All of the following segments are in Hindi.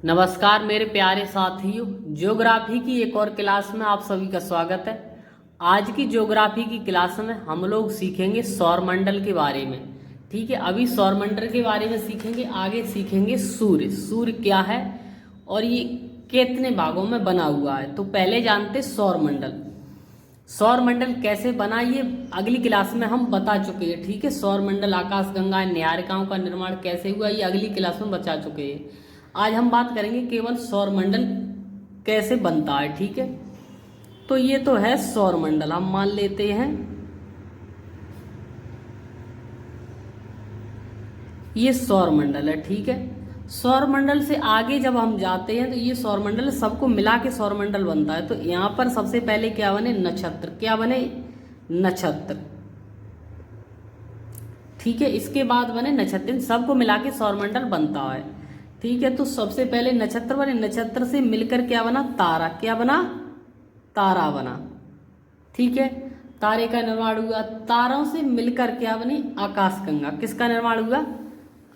नमस्कार मेरे प्यारे साथियों, ज्योग्राफी की एक और क्लास में आप सभी का स्वागत है। आज की ज्योग्राफी की क्लास में हम लोग सीखेंगे सौरमंडल के बारे में। ठीक है, अभी सौरमंडल के बारे में सीखेंगे, आगे सीखेंगे सूर्य। सूर्य क्या है और ये कितने भागों में बना हुआ है। तो पहले जानते सौरमंडल। सौरमंडल कैसे बना ये अगली क्लास में हम बता चुके हैं। ठीक है, सौरमंडल, आकाशगंगा, न्यायिकाओं का निर्माण कैसे हुआ ये अगली क्लास में बता चुके हैं। आज हम बात करेंगे केवल सौरमंडल कैसे बनता है। ठीक है, तो ये तो है सौरमंडल, हम मान लेते हैं ये सौरमंडल है। ठीक है, सौरमंडल से आगे जब हम जाते हैं तो ये सौरमंडल सबको मिला के सौरमंडल बनता है। तो यहाँ पर सबसे पहले क्या बने, नक्षत्र। क्या बने, नक्षत्र। ठीक है, इसके बाद बने नक्षत्र। इन सबको मिला के सौरमंडल बनता है। ठीक है, तो सबसे पहले नक्षत्र बने, नक्षत्र से मिलकर क्या बना, तारा। क्या बना, तारा बना। ठीक है, तारे का निर्माण हुआ। तारों से मिलकर क्या बनी, आकाशगंगा। किसका निर्माण हुआ,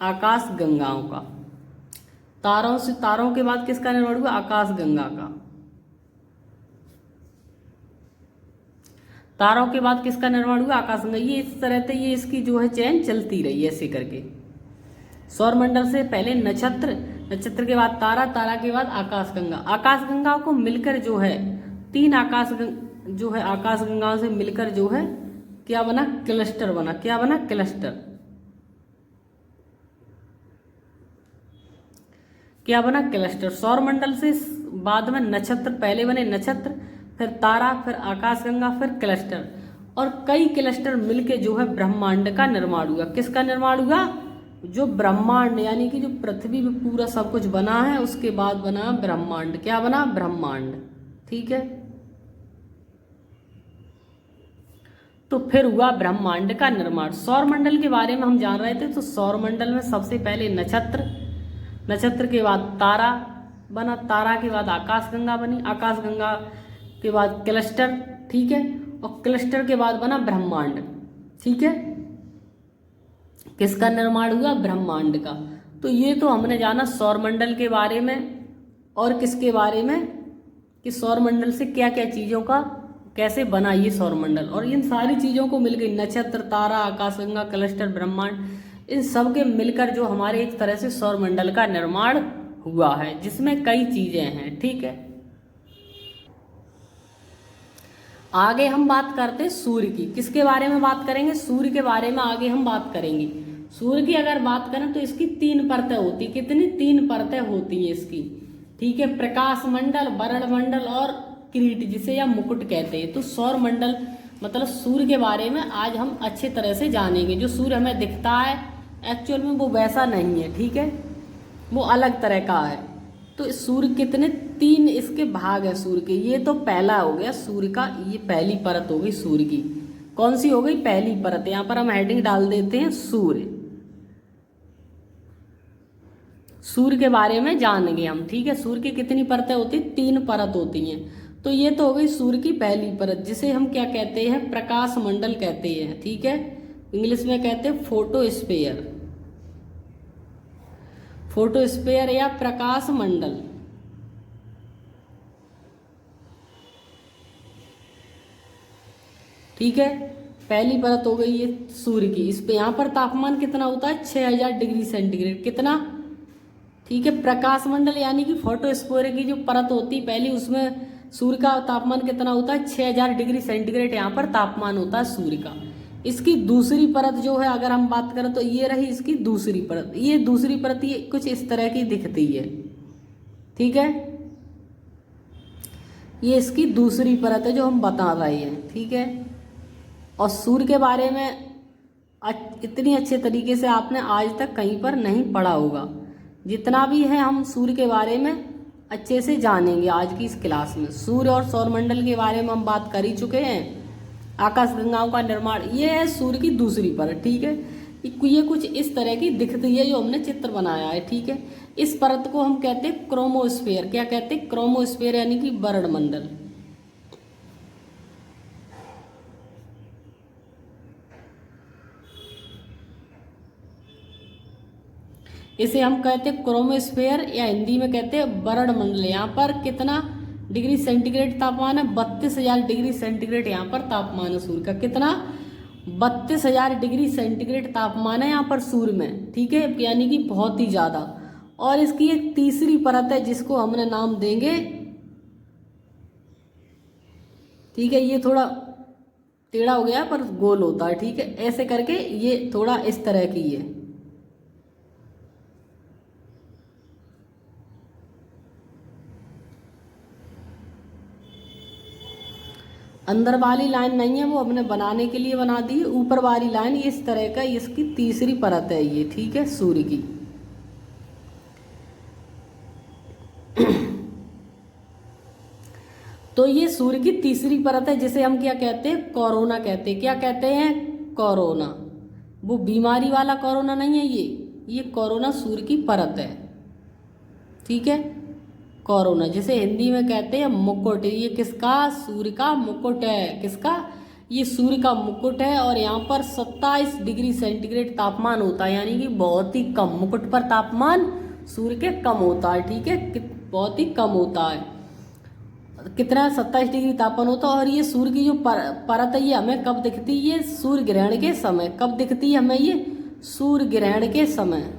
आकाश गंगाओं का। तारों से, तारों के बाद किसका निर्माण हुआ, आकाश गंगा का। तारों के बाद किसका निर्माण हुआ, आकाश गंगा। ये इस तरह से ये इसकी जो है चेन चलती रही ऐसे करके। सौरमंडल से पहले नक्षत्र, नक्षत्र के बाद तारा, तारा के बाद आकाशगंगा। आकाशगंगाओं को मिलकर जो है तीन जो है आकाशगंगाओं से मिलकर जो है क्या बना, क्लस्टर बना। क्या बना, क्लस्टर। क्या बना, क्लस्टर। सौरमंडल से बाद में नक्षत्र, पहले बने नक्षत्र, फिर तारा, फिर आकाशगंगा, फिर क्लस्टर, और कई क्लस्टर मिलके जो है ब्रह्मांड का निर्माण हुआ। किसका निर्माण हुआ, जो ब्रह्मांड यानी कि जो पृथ्वी में पूरा सब कुछ बना है उसके बाद बना ब्रह्मांड। क्या बना, ब्रह्मांड। ठीक है, तो फिर हुआ ब्रह्मांड का निर्माण। सौरमंडल के बारे में हम जान रहे थे, तो सौरमंडल में सबसे पहले नक्षत्र, नक्षत्र के बाद तारा बना, तारा के बाद आकाशगंगा बनी, आकाशगंगा के बाद क्लस्टर। ठीक है, और क्लस्टर के बाद बना ब्रह्मांड। ठीक है, किसका निर्माण हुआ, ब्रह्मांड का। तो ये तो हमने जाना सौरमंडल के बारे में, और किसके बारे में, कि सौरमंडल से क्या क्या चीज़ों का कैसे बना ये सौरमंडल। और इन सारी चीज़ों को मिल गई, नक्षत्र, तारा, आकाशगंगा, क्लस्टर, ब्रह्मांड, इन सब के मिलकर जो हमारे एक तरह से सौरमंडल का निर्माण हुआ है, जिसमें कई चीज़ें हैं। ठीक है, आगे हम बात करते हैं सूर्य की। किसके बारे में बात करेंगे, सूर्य के बारे में आगे हम बात करेंगे। सूर्य की अगर बात करें तो इसकी तीन परतें होती, कितनी, तीन परतें होती हैं इसकी। ठीक है, प्रकाश मंडल, वर्ण मंडल और किरीट, जिसे या मुकुट कहते हैं। तो सौर मंडल मतलब सूर्य के बारे में आज हम अच्छे तरह से जानेंगे। जो सूर्य हमें दिखता है एक्चुअल में वो वैसा नहीं है। ठीक है, वो अलग तरह का है। तो सूर्य कितने, तीन इसके भाग है सूर्य के। ये तो पहला हो गया सूर्य का, ये पहली परत हो गई सूर्य की। कौन सी हो गई, पहली परत। यहाँ पर हम हेडिंग डाल देते हैं सूर्य। सूर्य के बारे में जानेंगे हम। ठीक है, सूर्य की कितनी परतें होती, तीन परत होती हैं। तो ये तो हो गई सूर्य की पहली परत, जिसे हम क्या कहते हैं, प्रकाश मंडल कहते हैं। ठीक है, इंग्लिश में कहते हैं फोटोस्फीयर, फोटोस्फीयर या प्रकाश मंडल। ठीक है, पहली परत हो गई ये सूर्य की। इस पे यहाँ पर तापमान कितना होता है, 6000 डिग्री सेंटीग्रेड। कितना, ठीक है, प्रकाश मंडल यानी कि फोटोस्फीयर की जो परत होती है पहली, उसमें सूर्य का तापमान कितना होता है, 6000 डिग्री सेंटीग्रेड यहाँ पर तापमान होता है सूर्य का। इसकी दूसरी परत जो है अगर हम बात करें तो ये रही इसकी दूसरी परत। ये दूसरी परत ये कुछ इस तरह की दिखती है। ठीक है, ये इसकी दूसरी परत है जो हम बता रहे हैं। ठीक है, और सूर्य के बारे में इतनी अच्छे तरीके से आपने आज तक कहीं पर नहीं पढ़ा होगा। जितना भी है हम सूर्य के बारे में अच्छे से जानेंगे आज की इस क्लास में। सूर्य और सौरमंडल के बारे में हम बात कर ही चुके हैं। आकाशगंगाओं का निर्माण, ये है सूर्य की दूसरी परत। ठीक है, ये कुछ इस तरह की दिखती है जो हमने चित्र बनाया है। ठीक है, इस परत को हम कहते हैं क्रोमोस्फीयर। क्या कहते हैं, क्रोमोस्फीयर यानी कि वर्णमंडल। इसे हम कहते हैं क्रोमोस्फेयर या हिंदी में कहते हैं वर्ण मंडल। यहाँ पर कितना डिग्री सेंटीग्रेड तापमान है? 32,000 डिग्री सेंटीग्रेड यहाँ पर तापमान है सूर्य का। कितना? 32,000 डिग्री सेंटीग्रेड तापमान है यहाँ पर सूर्य में, ठीक है, यानी कि बहुत ही ज़्यादा। और इसकी एक तीसरी परत है जिसको हमने नाम देंगे, ठीक है, ये थोड़ा टेढ़ा हो गया पर गोल होता है, ठीक है, ऐसे करके ये थोड़ा इस तरह की है। अंदर वाली लाइन नहीं है, वो हमने बनाने के लिए बना दी है। ऊपर वाली लाइन इस तरह का, इसकी तीसरी परत है ये, ठीक है, सूर्य की। तो ये सूर्य की तीसरी परत है जिसे हम क्या कहते हैं? कोरोना कहते हैं। क्या कहते हैं? कोरोना। वो बीमारी वाला कोरोना नहीं है, ये कोरोना सूर्य की परत है, ठीक है, कोरोना, जिसे हिंदी में कहते हैं मुकुट। ये किसका? सूर्य का मुकुट है। किसका? ये सूर्य का मुकुट है। और यहाँ पर 27 डिग्री सेंटीग्रेड तापमान होता है, यानी कि बहुत ही कम। मुकुट पर तापमान सूर्य के कम होता है, ठीक है, बहुत ही कम होता है। कितना? 27 डिग्री तापमान होता है। और ये सूर्य की जो परत है ये हमें कब दिखती है? ये सूर्य ग्रहण के समय। कब दिखती है हमें ये? सूर्य ग्रहण के समय।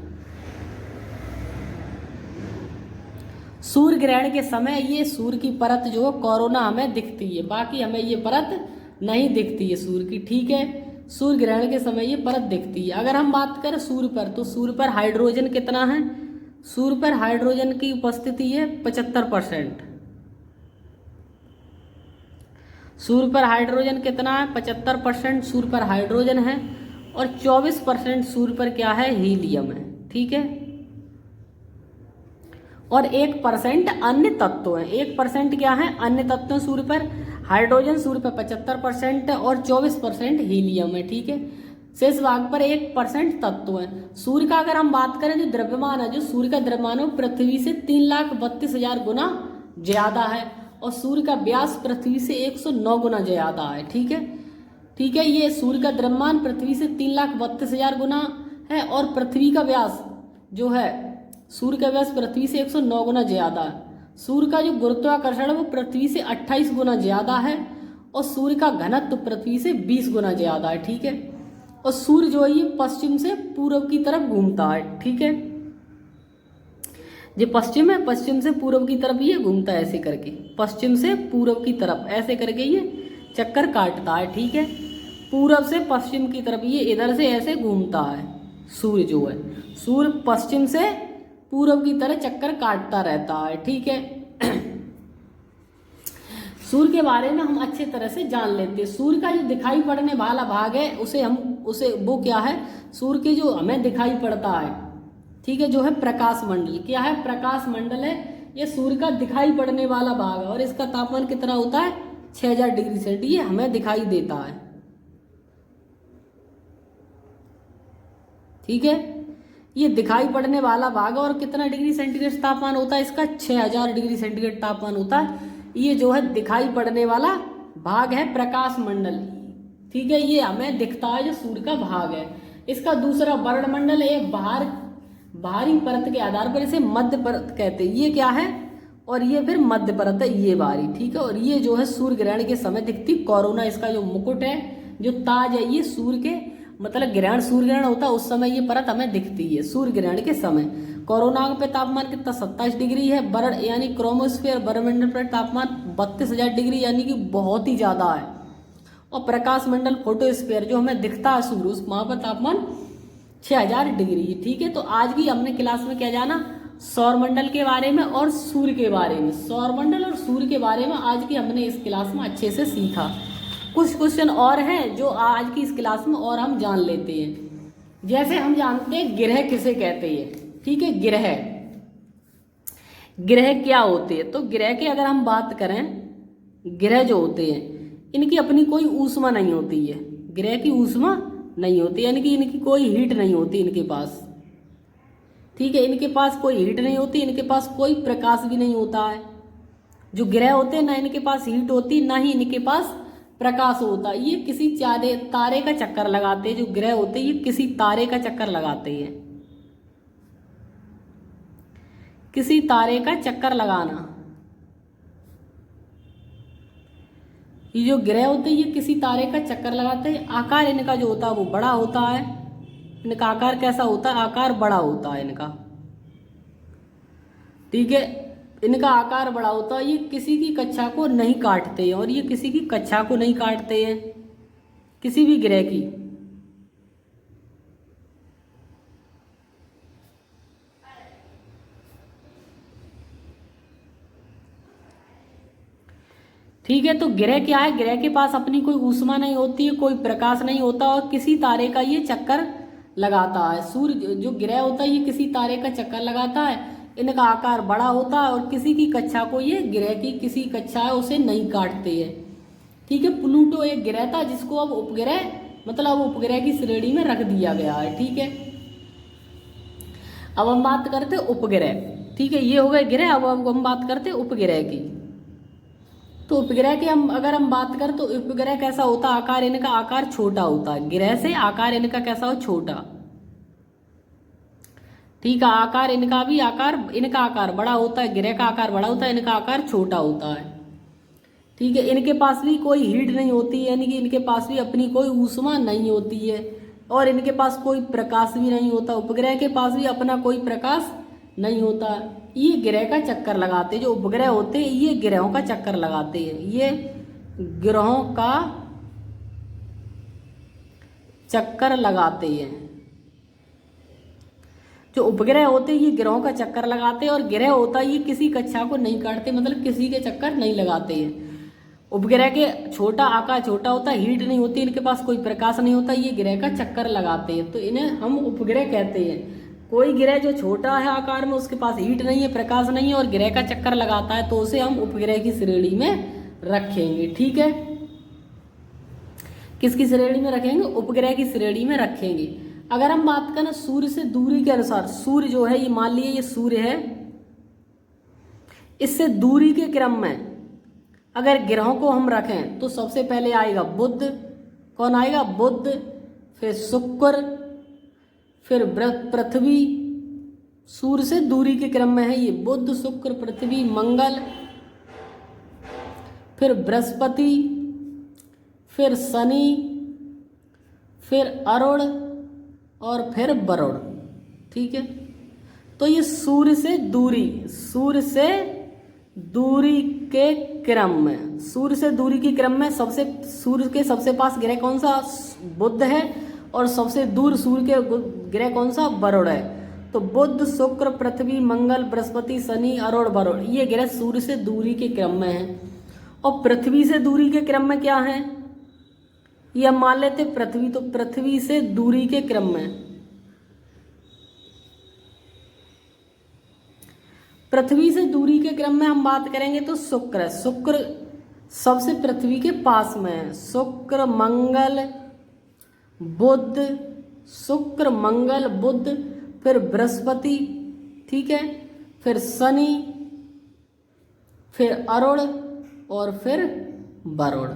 सूर्य ग्रहण के समय ये सूर्य की परत जो कोरोना हमें दिखती है, बाकी हमें ये परत नहीं दिखती है सूर्य की, ठीक है। सूर्य ग्रहण के समय ये परत दिखती है। अगर हम बात करें सूर्य पर, तो सूर्य पर हाइड्रोजन कितना है? सूर्य पर हाइड्रोजन की उपस्थिति है 75%। सूर्य पर हाइड्रोजन कितना है? 75% सूर्य पर हाइड्रोजन है। और 24% सूर्य पर क्या है? हीलियम है, ठीक है। और 1% अन्य तत्व है। 1% क्या है? अन्य तत्व सूर्य पर। हाइड्रोजन सूर्य पर 75% और 24% हीलियम है, ठीक है। शेष भाग पर 1% तत्व है। सूर्य का अगर हम बात करें जो द्रव्यमान है, जो सूर्य का द्रव्यमान है पृथ्वी से 3,32,000 गुना ज्यादा है। और सूर्य का व्यास पृथ्वी से 109 गुना ज्यादा है, ठीक है, ठीक है। ये सूर्य का द्रव्यमान पृथ्वी से 3,32,000 गुना है। और पृथ्वी का व्यास जो है, सूर्य का व्यास पृथ्वी से 109 गुना ज्यादा है। सूर्य का जो गुरुत्वाकर्षण है वो पृथ्वी से 28 गुना ज्यादा है। और सूर्य का घनत्व पृथ्वी से 20 गुना ज्यादा है, ठीक है। और सूर्य जो है ये पश्चिम से पूर्व की तरफ घूमता है, ठीक है। जो पश्चिम है, पश्चिम से पूर्व की तरफ ये घूमता है, ऐसे करके पश्चिम से पूर्व की तरफ ऐसे करके ये चक्कर काटता है, ठीक है। पूर्व से पश्चिम की तरफ ये इधर से ऐसे घूमता है सूर्य जो है। सूर्य पश्चिम से पूर्व की तरह चक्कर काटता रहता है, ठीक है। सूर्य के बारे में हम अच्छे तरह से जान लेते हैं। सूर्य का जो दिखाई पड़ने वाला भाग है उसे वो क्या है? सूर्य के जो हमें दिखाई पड़ता है, ठीक है, जो है प्रकाश मंडल। क्या है? प्रकाश मंडल है। ये सूर्य का दिखाई पड़ने वाला भाग है। और इसका तापमान कितना होता है? 6,000 डिग्री सेंटीग्रेड। ये हमें दिखाई देता है, ठीक है। ये दिखाई पड़ने वाला भाग। और कितना डिग्री सेंटीग्रेड तापमान होता है इसका? 6,000 डिग्री सेंटीग्रेड तापमान होता है। ये जो है दिखाई पड़ने वाला भाग है प्रकाश मंडल, ठीक है। ये हमें दिखता है जो सूर्य का भाग है। इसका दूसरा वर्ण मंडल है, बाहरी परत के आधार पर इसे मध्य परत कहते हैं। ये क्या है? और ये फिर मध्य परत है, ये बाहरी, ठीक है। और ये जो है सूर्य ग्रहण के समय दिखती कोरोना। इसका जो मुकुट है, जो ताज है, ये सूर्य के मतलब ग्रहण, सूर्य ग्रहण होता है उस समय ये परत हमें दिखती है, सूर्य ग्रहण के समय। कोरोना पे तापमान कितना? 27 डिग्री है। वर्ण यानी क्रोमोस्फेयर वरमंडल पर तापमान 32,000 डिग्री, यानी कि बहुत ही ज्यादा है। और प्रकाश मंडल फोटोस्फेयर जो हमें दिखता है सूर्य, उस वहां पर तापमान 6,000 डिग्री, ठीक है। तो आज की हमने क्लास में क्या जाना? सौरमंडल के बारे में और सूर्य के बारे में। सौरमंडल और सूर्य के बारे में आज की हमने इस क्लास में अच्छे से सीखा। कुछ क्वेश्चन और हैं जो आज की इस क्लास में और हम जान लेते हैं। जैसे हम जानते हैं ग्रह किसे कहते हैं, ठीक है। ग्रह क्या होते हैं? तो ग्रह की अगर हम बात करें, ग्रह जो होते हैं इनकी अपनी कोई ऊष्मा नहीं होती है। ग्रह की ऊष्मा नहीं होती, यानी कि इनकी कोई हीट नहीं होती इनके पास, ठीक है। इनके पास कोई हीट नहीं होती, इनके पास कोई प्रकाश भी नहीं होता है। जो ग्रह होते हैं ना इनके पास हीट होती, ना ही इनके पास प्रकाश होता। ये किसी तारे का चक्कर लगाते हैं। जो ग्रह होते हैं ये किसी तारे का चक्कर लगाते हैं, किसी तारे का चक्कर लगाना। ये जो ग्रह होते हैं ये किसी तारे का चक्कर लगाते हैं। आकार इनका जो होता है वो बड़ा होता है। इनका आकार कैसा होता है? आकार बड़ा होता है इनका, ठीक है। इनका आकार बड़ा होता है। ये किसी की कक्षा को नहीं काटते हैं, और ये किसी की कक्षा को नहीं काटते हैं, किसी भी ग्रह की। ठीक है, तो ग्रह क्या है? ग्रह के पास अपनी कोई ऊष्मा नहीं होती है, कोई प्रकाश नहीं होता, और किसी तारे का ये चक्कर लगाता है। सूर्य जो ग्रह होता है ये किसी तारे का चक्कर लगाता है। इनका आकार बड़ा होता है और किसी की कक्षा को ये ग्रह की किसी कक्षा है उसे नहीं काटते हैं। ठीक है, प्लूटो एक ग्रह था जिसको अब उपग्रह मतलब उपग्रह की श्रेणी में रख दिया गया है। ठीक है, अब हम बात करते उपग्रह। ठीक है, ये हो गए ग्रह। अब हम बात करते उपग्रह की। तो उपग्रह की अगर हम बात करें तो उपग्रह कैसा होता है? आकार इनका आकार छोटा होता है। ग्रह से आकार इनका कैसा हो? छोटा। ठीक है, आकार इनका भी इनका आकार बड़ा होता है। ग्रह का आकार बड़ा होता है, इनका आकार छोटा होता है। ठीक है, इनके पास भी कोई हीट नहीं होती है, यानी कि इनके पास भी अपनी कोई ऊष्मा नहीं होती है, और इनके पास कोई प्रकाश भी नहीं होता। उपग्रह के पास भी अपना कोई प्रकाश नहीं होता। ये ग्रह का चक्कर लगाते हैं। जो उपग्रह होते हैं ये ग्रहों का चक्कर लगाते हैं। ये ग्रहों का चक्कर लगाते हैं। जो उपग्रह होते हैं ये ग्रहों का चक्कर लगाते हैं, और ग्रह होता है ये किसी कक्षा को नहीं काटते, मतलब किसी के चक्कर नहीं लगाते हैं। उपग्रह के छोटा आकार छोटा होता है, हीट नहीं होती, इनके पास कोई प्रकाश नहीं होता, ये ग्रह का चक्कर लगाते हैं, तो इन्हें हम उपग्रह कहते हैं। कोई ग्रह जो छोटा है आकार में, उसके पास हीट नहीं है, प्रकाश नहीं है, और ग्रह का चक्कर लगाता है, तो उसे हम उपग्रह की श्रेणी में रखेंगे। ठीक है, किसकी श्रेणी में रखेंगे? उपग्रह की श्रेणी में रखेंगे। अगर हम बात करें सूर्य से दूरी के अनुसार, सूर्य जो है ये मान लिए ये सूर्य है, इससे दूरी के क्रम में अगर ग्रहों को हम रखें तो सबसे पहले आएगा बुध। कौन आएगा? बुध, फिर शुक्र, फिर पृथ्वी। सूर्य से दूरी के क्रम में है ये बुध, शुक्र, पृथ्वी, मंगल, फिर बृहस्पति, फिर शनि, फिर अरुण, और फिर वरुण। ठीक है, तो ये सूर्य से दूरी के क्रम में, सूर्य से दूरी के क्रम में सूर्य के सबसे पास ग्रह कौन सा? बुध है, और सबसे दूर सूर्य के ग्रह कौन सा? वरुण है। तो बुध, शुक्र, पृथ्वी, मंगल, बृहस्पति, शनि, अरुण, वरुण, ये ग्रह सूर्य से दूरी के क्रम में है। और पृथ्वी से दूरी के क्रम में क्या है? ये हम मान लेते पृथ्वी, तो पृथ्वी से दूरी के क्रम में, पृथ्वी से दूरी के क्रम में हम बात करेंगे तो शुक्र है। शुक्र सबसे पृथ्वी के पास में है। शुक्र, मंगल, बुध, शुक्र, मंगल, बुध, फिर बृहस्पति, ठीक है, फिर शनि, फिर अरुण, और फिर वरुण।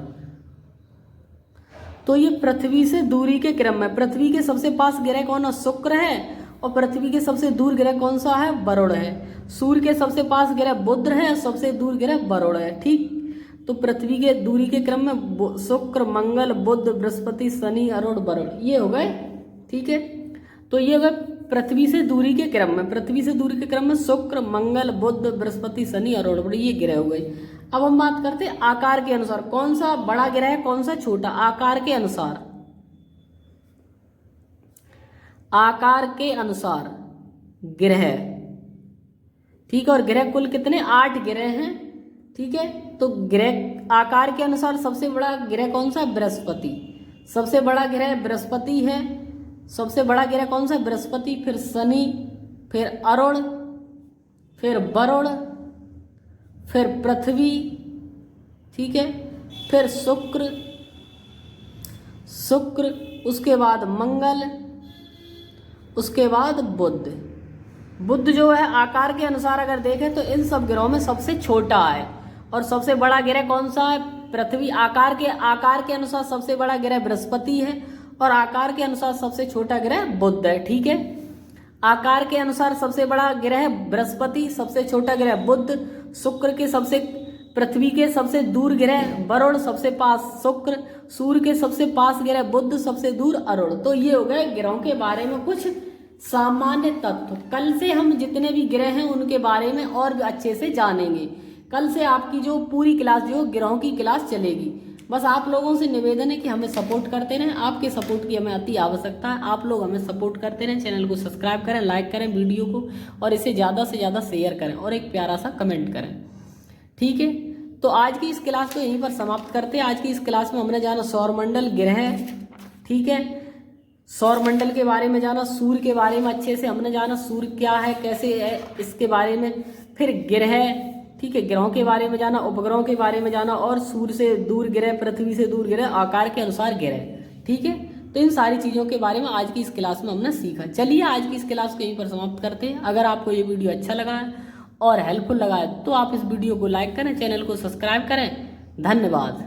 तो ये पृथ्वी से दूरी के क्रम में, पृथ्वी के सबसे पास ग्रह कौन है? शुक्र है, और पृथ्वी के सबसे दूर ग्रह कौन सा है? वरुण है। सूर्य के सबसे पास ग्रह बुध है, सबसे दूर ग्रह वरुण है। ठीक, तो पृथ्वी के दूरी के क्रम में शुक्र, मंगल, बुध, बृहस्पति, शनि, अरुण, वरुण, ये हो गए। ठीक है, तो ये हो गए पृथ्वी से दूरी के क्रम में। पृथ्वी से दूरी के क्रम में शुक्र, मंगल, बुध, बृहस्पति, शनि, अरुण, वरुण, ये ग्रह हो गए। अब हम बात करते हैं आकार के अनुसार, कौन सा बड़ा ग्रह है, कौन सा छोटा? आकार के अनुसार, आकार के अनुसार ग्रह। ठीक है, और ग्रह कुल कितने? 8 ग्रह हैं। ठीक है, तो ग्रह आकार के अनुसार सबसे बड़ा ग्रह कौन सा? बृहस्पति। सबसे बड़ा ग्रह बृहस्पति है। सबसे बड़ा ग्रह कौन सा? बृहस्पति, फिर शनि, फिर अरुण, फिर वरुण, फिर पृथ्वी, ठीक है, फिर शुक्र, उसके बाद मंगल, उसके बाद बुध। बुध जो है आकार के अनुसार अगर देखें तो इन सब ग्रहों में सबसे छोटा है, और सबसे बड़ा ग्रह कौन सा है? पृथ्वी। आकार के अनुसार सबसे बड़ा ग्रह बृहस्पति है, और आकार के अनुसार सबसे छोटा ग्रह बुध है। ठीक है, आकार के अनुसार सबसे बड़ा ग्रह बृहस्पति, सबसे छोटा ग्रह बुध, शुक्र के सबसे पृथ्वी के सबसे दूर ग्रह वरुण, सबसे पास शुक्र, सूर्य के सबसे पास ग्रह बुध, सबसे दूर अरुण। तो ये हो गए ग्रहों के बारे में कुछ सामान्य तत्व। कल से हम जितने भी ग्रह हैं उनके बारे में और भी अच्छे से जानेंगे। कल से आपकी जो पूरी क्लास जो ग्रहों की क्लास चलेगी। बस आप लोगों से निवेदन है कि हमें सपोर्ट करते रहें, आपके सपोर्ट की हमें अति आवश्यकता है। आप लोग हमें सपोर्ट करते रहें, चैनल को सब्सक्राइब करें, लाइक करें वीडियो को, और इसे ज़्यादा से ज़्यादा शेयर करें और एक प्यारा सा कमेंट करें। ठीक है, तो आज की इस क्लास को यहीं पर समाप्त करते हैं। आज की इस क्लास में हमने जाना सौरमंडल, ग्रह, ठीक है, सौरमंडल के बारे में जाना, सूर्य के बारे में अच्छे से हमने जाना, सूर्य क्या है, कैसे है, इसके बारे में। फिर ग्रह, ठीक है, ग्रहों के बारे में जाना, उपग्रहों के बारे में जाना, और सूर्य से दूर ग्रह, पृथ्वी से दूर ग्रह, आकार के अनुसार ग्रह। ठीक है, तो इन सारी चीज़ों के बारे में आज की इस क्लास में हमने सीखा। चलिए आज की इस क्लास को यहीं पर समाप्त करते हैं। अगर आपको ये वीडियो अच्छा लगा है और हेल्पफुल लगा है तो आप इस वीडियो को लाइक करें, चैनल को सब्सक्राइब करें। धन्यवाद।